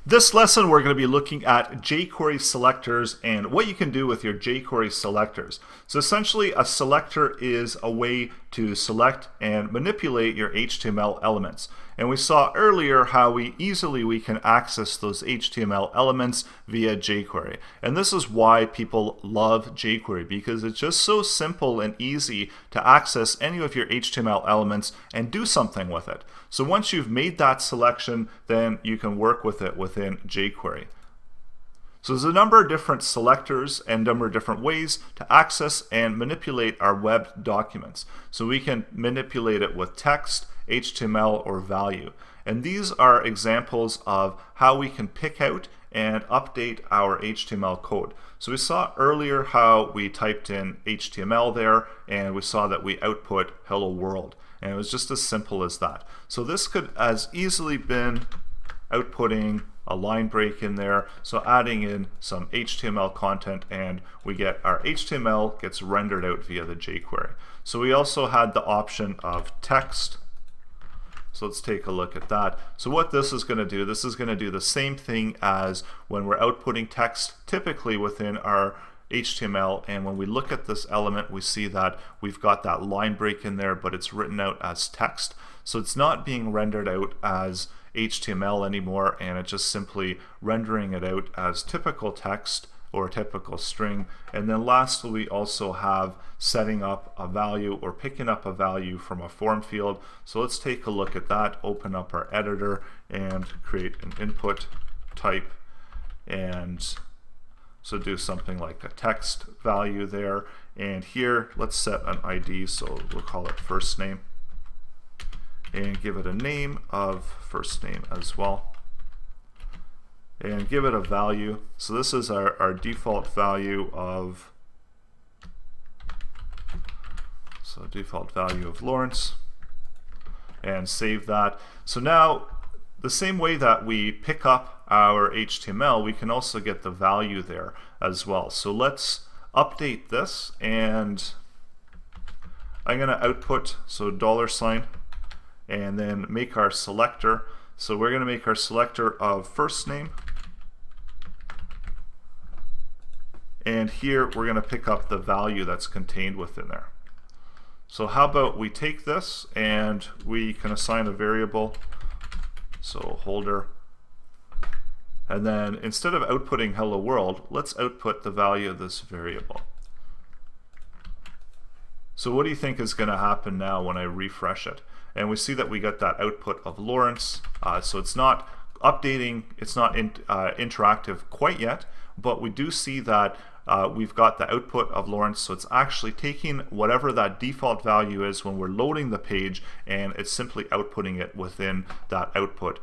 This lesson we're going to be looking at JQuery selectors and what you can do with your JQuery selectors. So essentially a selector is a way to select and manipulate your HTML elements. And we saw earlier how we can access those HTML elements via jQuery. And this is why people love jQuery, because it's just so simple and easy to access any of your HTML elements and do something with it. So once you've made that selection, then you can work with it within jQuery. So there's a number of different selectors and a number of different ways to access and manipulate our web documents. So we can manipulate it with text, HTML, or value. And these are examples of how we can pick out and update our HTML code. So we saw earlier how we typed in HTML there, and we saw that we output hello world. And it was just as simple as that. So this could as easily been outputting a line break in there, so adding in some HTML content, and we get our HTML gets rendered out via the jQuery. So we also had the option of text. So let's take a look at that. So what this is going to do, this is going to do the same thing as when we're outputting text typically within our HTML, and when we look at this element we see that we've got that line break in there, but it's written out as text. So it's not being rendered out as HTML anymore, and it's just simply rendering it out as typical text or a typical string. And then lastly, we also have setting up a value or picking up a value from a form field. So let's take a look at that, open up our editor and create an input type, and so do something like a text value there. And here let's set an ID, so we'll call it first name, and give it a name of first name as well, and give it a value. So this is our default value of, so default value of Lawrence, and save that. So now the same way that we pick up our HTML, we can also get the value there as well. So let's update this, and I'm going to output, so $, and then make our selector. So we're going to make our selector of first name, and here we're going to pick up the value that's contained within there. So how about we take this and we can assign a variable, so holder, and then instead of outputting hello world, let's output the value of this variable. So what do you think is going to happen now when I refresh it? And we see that we got that output of Lawrence. So it's not updating, it's not interactive quite yet, but we do see that we've got the output of Lawrence. So it's actually taking whatever that default value is when we're loading the page, and it's simply outputting it within that output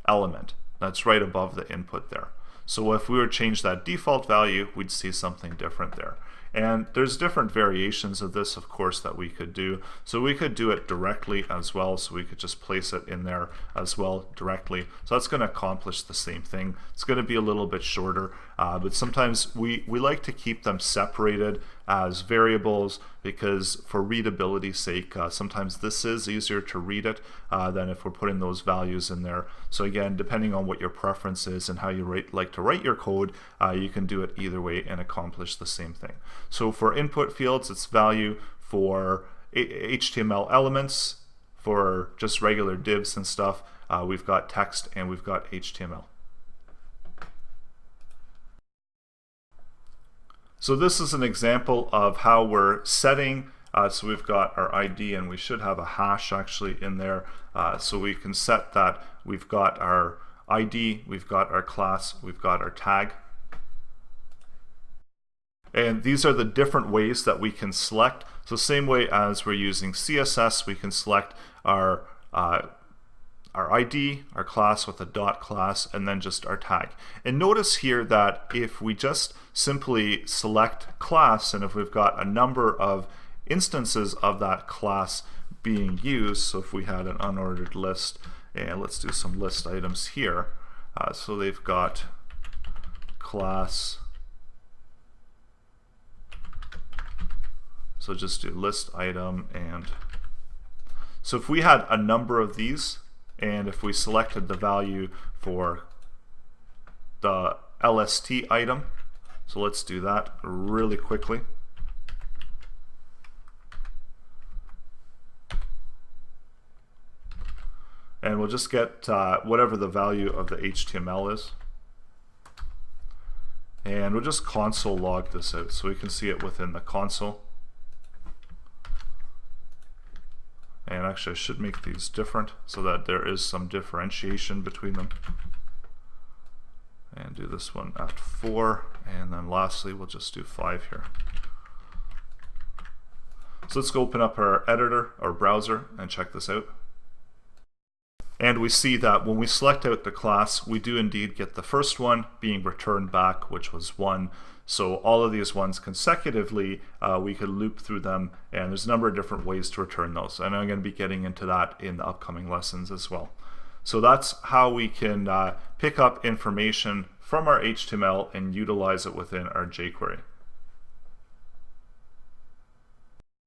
element that's right above the input there. So if we were to change that default value, we'd see something different there. And there's different variations of this, of course, that we could do. So we could do it directly as well, so we could just place it in there as well directly. So that's going to accomplish the same thing. It's going to be a little bit shorter, but sometimes we like to keep them separated as variables, because for readability's sake, sometimes this is easier to read it than if we're putting those values in there. So again, depending on what your preference is and how you like to write your code, you can do it either way and accomplish the same thing. So for input fields, it's value. For HTML elements, for just regular divs and stuff, we've got text and we've got HTML. So this is an example of how we're setting, so we've got our ID, and we should have a hash actually in there, so we can set that we've got our ID, we've got our class, we've got our tag. And these are the different ways that we can select. So same way as we're using CSS, we can select our ID, our class with a dot class, and then just our tag. And notice here that if we just simply select class, and if we've got a number of instances of that class being used, so if we had an unordered list, and let's do some list items here, so they've got class, so just do list item, and so if we had a number of these, and if we selected the value for the LST item. So let's do that really quickly. And we'll just get whatever the value of the HTML is. And we'll just console log this out so we can see it within the console. And actually I should make these different so that there is some differentiation between them. And do this one at 4, and then lastly we'll just do 5 here. So let's go open up our editor or browser and check this out. And we see that when we select out the class, we do indeed get the first one being returned back, which was 1. So all of these ones consecutively, we could loop through them, and there's a number of different ways to return those. And I'm going to be getting into that in the upcoming lessons as well. So that's how we can pick up information from our HTML and utilize it within our jQuery.